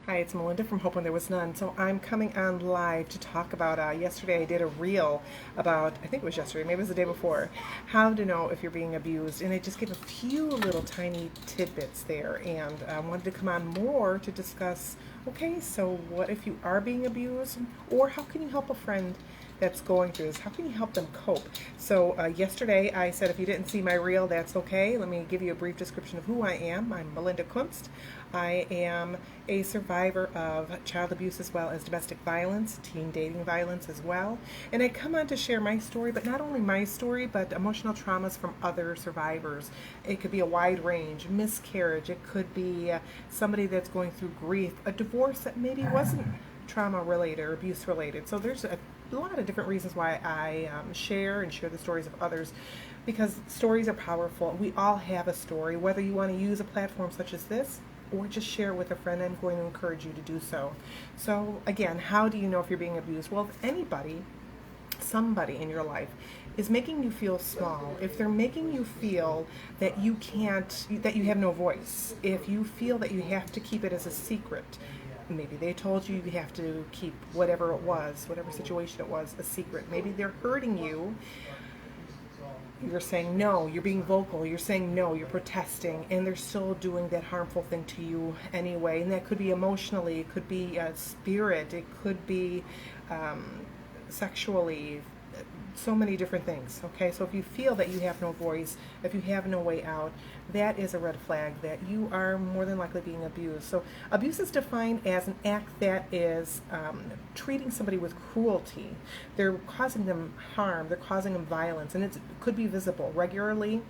Hi, it's Melinda from Hope When There Was None. So I'm coming on live to talk about, yesterday I did a reel about, I think it was yesterday, maybe it was the day before, how to know if you're being abused. And I just gave a few little tiny tidbits there and wanted to come on more to discuss, okay, so what if you are being abused? Or how can you help a friend that's going through this? How can you help them cope? So yesterday I said if you didn't see my reel, that's okay. Let me give you a brief description of who I am. I'm Melinda Kunst. I am a survivor of child abuse as well as domestic violence, teen dating violence as well. And I come on to share my story, but not only my story, but emotional traumas from other survivors. It could be a wide range, miscarriage, it could be somebody that's going through grief, a divorce that maybe wasn't trauma related or abuse related. So there's a lot of different reasons why I share the stories of others, because stories are powerful. We all have a story, whether you want to use a platform such as this or just share it with a friend. I'm going to encourage you to do so. So again, how do you know if you're being abused? Well, if anybody, somebody in your life is making you feel small, if they're making you feel that you can't, that you have no voice, if you feel that you have to keep it as a secret, maybe they told you you have to keep whatever it was, whatever situation it was, a secret. Maybe they're hurting you. You're saying no, you're being vocal, you're saying no, you're protesting, and they're still doing that harmful thing to you anyway. And that could be emotionally, it could be spirit, it could be sexually, so many different things. Okay, so if you feel that you have no voice, if you have no way out, that is a red flag that you are more than likely being abused. So abuse is defined as an act that is treating somebody with cruelty. They're causing them harm, they're causing them violence, and it could be visible regularly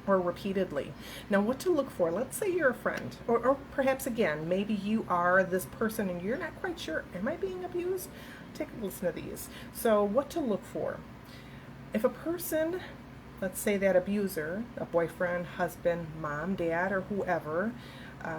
or repeatedly. Now, what to look for? Let's say you're a friend, or perhaps again, maybe you are this person and you're not quite sure, am I being abused? Take a listen to these. So what to look for? If a person, let's say that abuser, a boyfriend, husband, mom, dad, or whoever,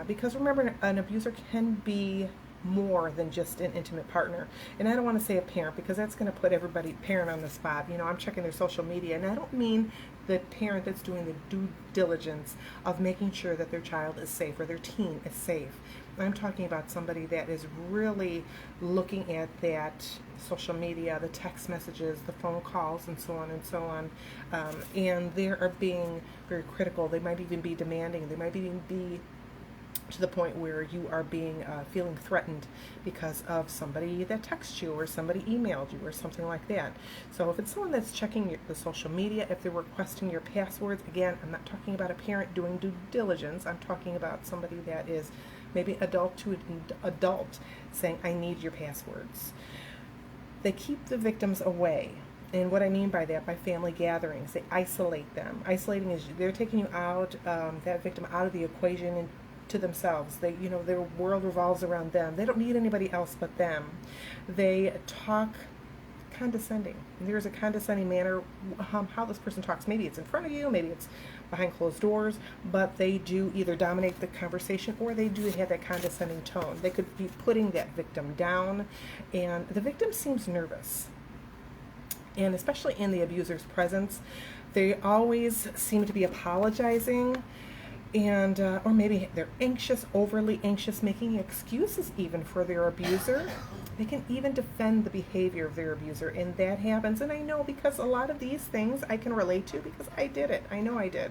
because remember, an abuser can be more than just an intimate partner. And I don't want to say a parent because that's going to put everybody, parent, on the spot. You know, I'm checking their social media, and I don't mean the parent that's doing the due diligence of making sure that their child is safe or their teen is safe. I'm talking about somebody that is really looking at that social media, the text messages, the phone calls, and so on and so on. And they are being very critical. They might even be demanding. They might even be to the point where you are being feeling threatened because of somebody that texts you or somebody emailed you or something like that. So if it's someone that's checking the social media, if they're requesting your passwords, again, I'm not talking about a parent doing due diligence. I'm talking about somebody that is maybe adult to adult saying, I need your passwords. They keep the victims away. And what I mean by that, by family gatherings, they isolate them. Isolating is they're taking you out, that victim out of the equation and to themselves. They, you know, their world revolves around them. They don't need anybody else but them. They talk condescending. There's a condescending manner how this person talks. Maybe it's in front of you, maybe it's behind closed doors, but they do either dominate the conversation or they do have that condescending tone. They could be putting that victim down, and the victim seems nervous. And especially in the abuser's presence, they always seem to be apologizing, and or maybe they're anxious, overly anxious, making excuses even for their abuser. They can even defend the behavior of their abuser, and that happens. And I know, because a lot of these things I can relate to because I did it. I know I did.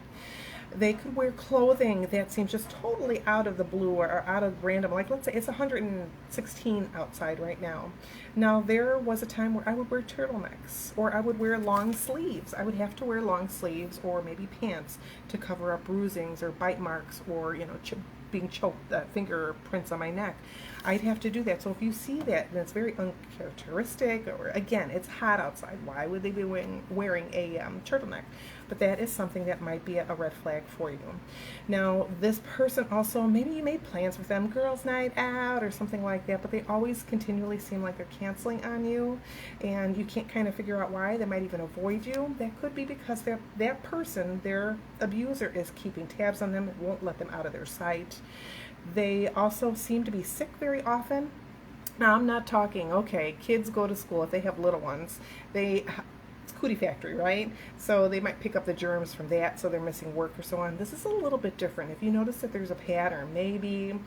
They could wear clothing that seems just totally out of the blue or out of random. Like, let's say it's 116 outside right now. Now, there was a time where I would wear turtlenecks, or I would wear long sleeves. I would have to wear long sleeves or maybe pants to cover up bruisings or bite marks, or, you know, being choked, fingerprints on my neck. I'd have to do that. So if you see that, then it's very uncharacteristic, or again, it's hot outside. Why would they be wearing a turtleneck? But that is something that might be a red flag for you. Now, this person also, maybe you made plans with them, girls' night out or something like that, but they always continually seem like they're canceling on you, and you can't kind of figure out why. They might even avoid you. That could be because that person, their abuser, is keeping tabs on them, won't let them out of their sight. They also seem to be sick very often. Now, I'm not talking, okay, kids go to school, if they have little ones, it's cootie factory, right? So they might pick up the germs from that, so they're missing work or so on. This is a little bit different. If you notice that there's a pattern, maybe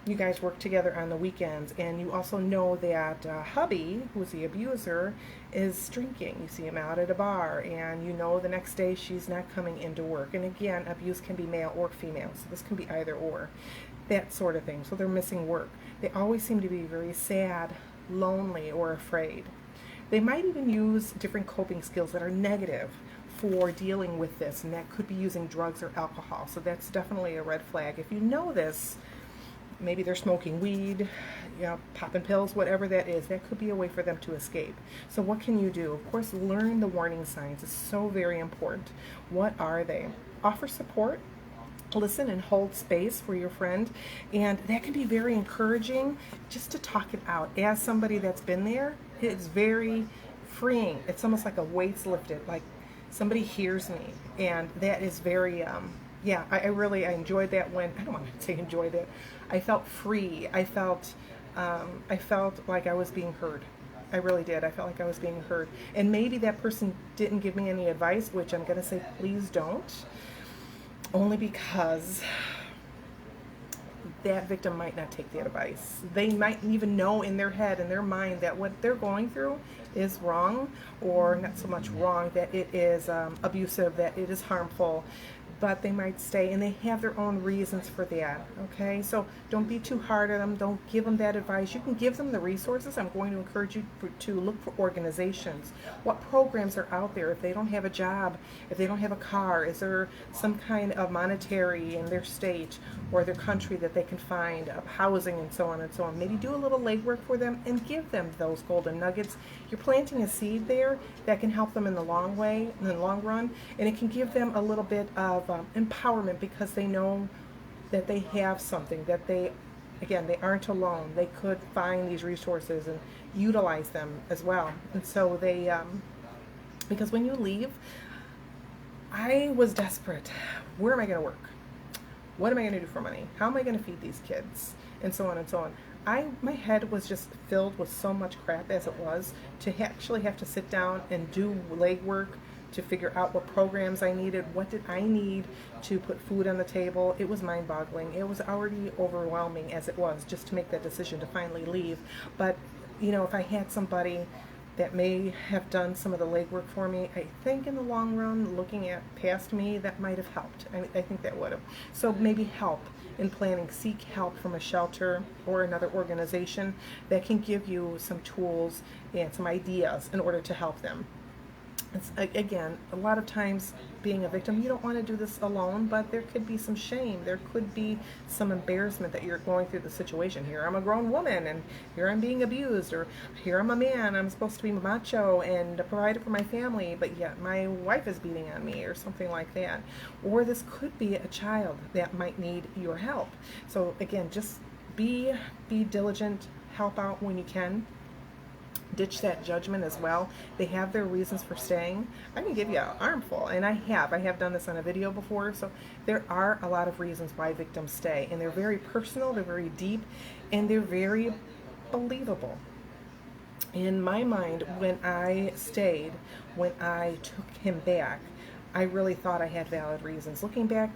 you guys work together on the weekends, and you also know that hubby, who's the abuser, is drinking. You see him out at a bar, and you know the next day she's not coming into work. And again, abuse can be male or female, so this can be either or, that sort of thing. So they're missing work. They always seem to be very sad, lonely, or afraid. They might even use different coping skills that are negative for dealing with this, and that could be using drugs or alcohol. So that's definitely a red flag. If you know this, maybe they're smoking weed, popping pills, whatever that is, that could be a way for them to escape. So what can you do? Of course, learn the warning signs is so very important. What are they? Offer support. Listen and hold space for your friend, and that can be very encouraging, just to talk it out. As somebody that's been there, it's very freeing. It's almost like a weight's lifted, like somebody hears me, and that is very I enjoyed that. When I don't want to say enjoyed it, I felt free. I felt like I was being heard. I really did. I felt like I was being heard. And maybe that person didn't give me any advice, which I'm going to say please don't, only because that victim might not take that advice. They might even know in their head, in their mind, that what they're going through is wrong, or not so much wrong, that it is abusive, that it is harmful, but they might stay, and they have their own reasons for that, okay? So don't be too hard on them. Don't give them that advice. You can give them the resources. I'm going to encourage you to look for organizations. What programs are out there? If they don't have a job, if they don't have a car, is there some kind of monetary in their state or their country that they can find, of housing and so on and so on? Maybe do a little legwork for them and give them those golden nuggets. You're planting a seed there that can help them in the long run, and it can give them a little bit of empowerment, because they know that they have something, that they aren't alone. They could find these resources and utilize them as well. And so they, because when you leave, I was desperate. Where am I going to work? What am I going to do for money? How am I going to feed these kids? And so on and so on. My head was just filled with so much crap as it was, to actually have to sit down and do legwork to figure out what programs I needed, what did I need to put food on the table. It was mind-boggling. It was already overwhelming as it was, just to make that decision to finally leave. But if I had somebody that may have done some of the legwork for me, I think in the long run, looking at past me, that might have helped. I think that would have. So maybe help in planning. Seek help from a shelter or another organization that can give you some tools and some ideas in order to help them. Again, a lot of times being a victim, you don't want to do this alone, but there could be some shame. There could be some embarrassment that you're going through the situation. Here I'm a grown woman, and here I'm being abused, or here I'm a man, I'm supposed to be macho and a provider for my family, but yet my wife is beating on me, or something like that. Or this could be a child that might need your help. So again, just be diligent, help out when you can. Ditch that judgment as well. They have their reasons for staying. I can give you an armful, and I have done this on a video before. So there are a lot of reasons why victims stay, and they're very personal, they're very deep, and they're very believable. In my mind, when I stayed, when I took him back, I really thought I had valid reasons. Looking back,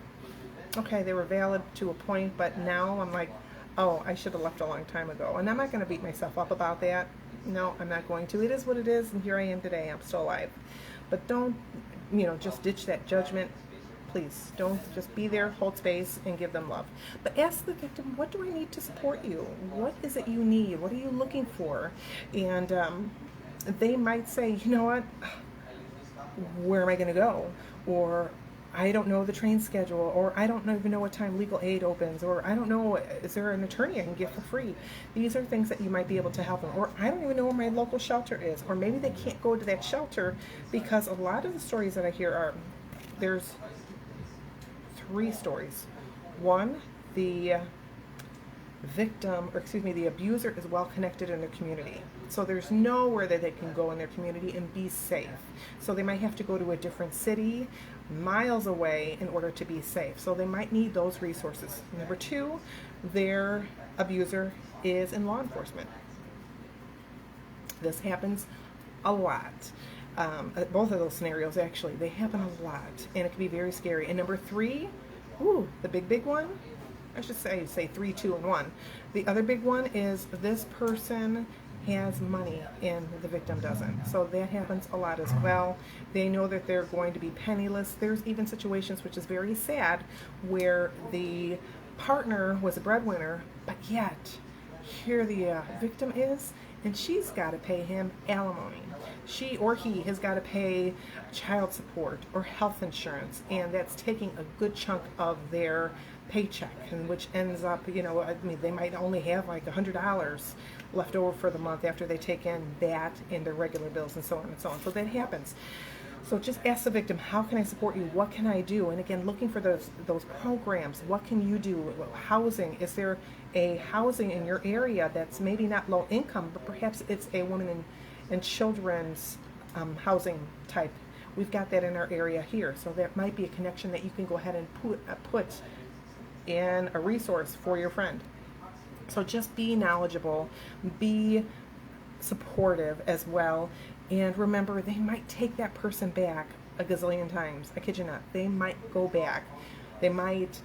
okay, they were valid to a point, but now I'm like, oh, I should have left a long time ago. And I'm not going to beat myself up about that. No, I'm not going to. It is what it is, and here I am today. I'm still alive. But don't, just ditch that judgment. Please, don't. Just be there, hold space, and give them love. But ask the victim, what do I need to support you? What is it you need? What are you looking for? And they might say, you know what, where am I going to go? Or I don't know the train schedule, or I don't even know what time legal aid opens, or I don't know, is there an attorney I can get for free? These are things that you might be able to help them. Or I don't even know where my local shelter is, or maybe they can't go to that shelter, because a lot of the stories that I hear are, there's 3 stories. One, the the abuser is well connected in their community. So there's nowhere that they can go in their community and be safe. So they might have to go to a different city, miles away, in order to be safe. So they might need those resources. Number 2, their abuser is in law enforcement. This happens a lot. Both of those scenarios, actually, they happen a lot, and it can be very scary. And number three, ooh, the big one, I should say 3, 2, and 1. The other big one is this person has money and the victim doesn't. So that happens a lot as well. They know that they're going to be penniless. There's even situations, which is very sad, where the partner was a breadwinner, but yet here the victim is, and she's got to pay him alimony. She or he has got to pay child support or health insurance, and that's taking a good chunk of their paycheck, and which ends up, I mean, they might only have like $100 left over for the month after they take in that and their regular bills and so on and so on. So that happens. So just ask the victim, how can I support you? What can I do? And again, looking for those programs. What can you do? Housing. Is there a housing in your area that's maybe not low income, but perhaps it's a women and children's housing type? We've got that in our area here. So that might be a connection that you can go ahead and put in a resource for your friend. So just be knowledgeable, be supportive as well, and remember, they might take that person back a gazillion times. I kid you not. They might go back. They might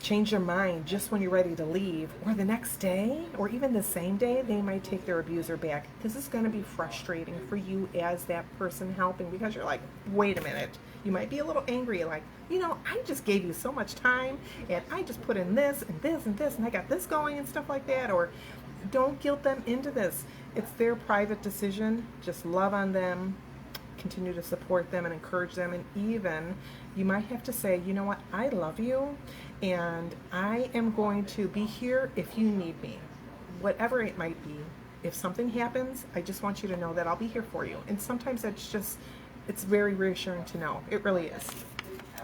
change their mind just when you're ready to leave, or the next day, or even the same day. They might take their abuser back. This is going to be frustrating for you as that person helping, because you're like, wait a minute. You might be a little angry, like, I just gave you so much time, and I just put in this and this and this, and I got this going and stuff like that. Or don't guilt them into this. It's their private decision. Just love on them, continue to support them and encourage them, and even you might have to say, you know what, I love you, and I am going to be here if you need me, whatever it might be. If something happens, I just want you to know that I'll be here for you. And sometimes it's very reassuring to know. It really is.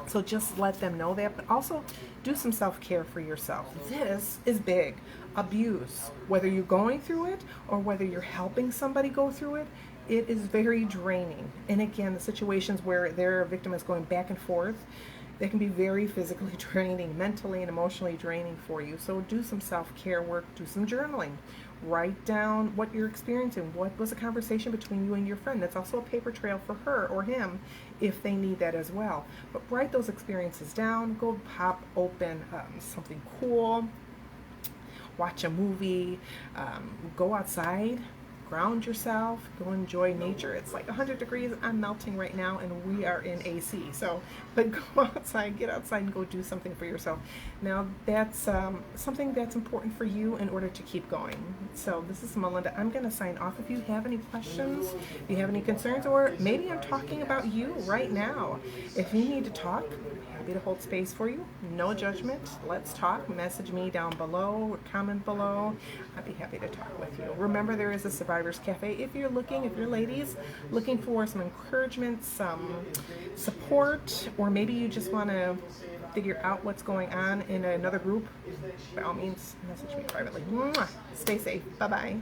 So just let them know that, but also do some self-care for yourself. This is big. Abuse, whether you're going through it or whether you're helping somebody go through it, it is very draining. And again, the situations where their victim is going back and forth, they can be very physically draining, mentally and emotionally draining for you. So do some self-care work, do some journaling. Write down what you're experiencing. What was a conversation between you and your friend? That's also a paper trail for her or him if they need that as well. But write those experiences down. Go pop open something cool. Watch a movie. Go outside. Ground yourself, go enjoy nature. It's like 100 degrees. I'm melting right now, and we are in AC. But go outside, get outside, and go do something for yourself. Now, that's something that's important for you in order to keep going. So this is Melinda. I'm going to sign off. If you have any questions, if you have any concerns, or maybe I'm talking about you right now. If you need to talk, happy to hold space for you. No judgment. Let's talk. Message me down below, or comment below. I'd be happy to talk with you. Remember, there is a Survivors Cafe if you're ladies looking for some encouragement, some support, or maybe you just want to figure out what's going on in another group. By all means, message me privately. Mwah. Stay safe. Bye-bye.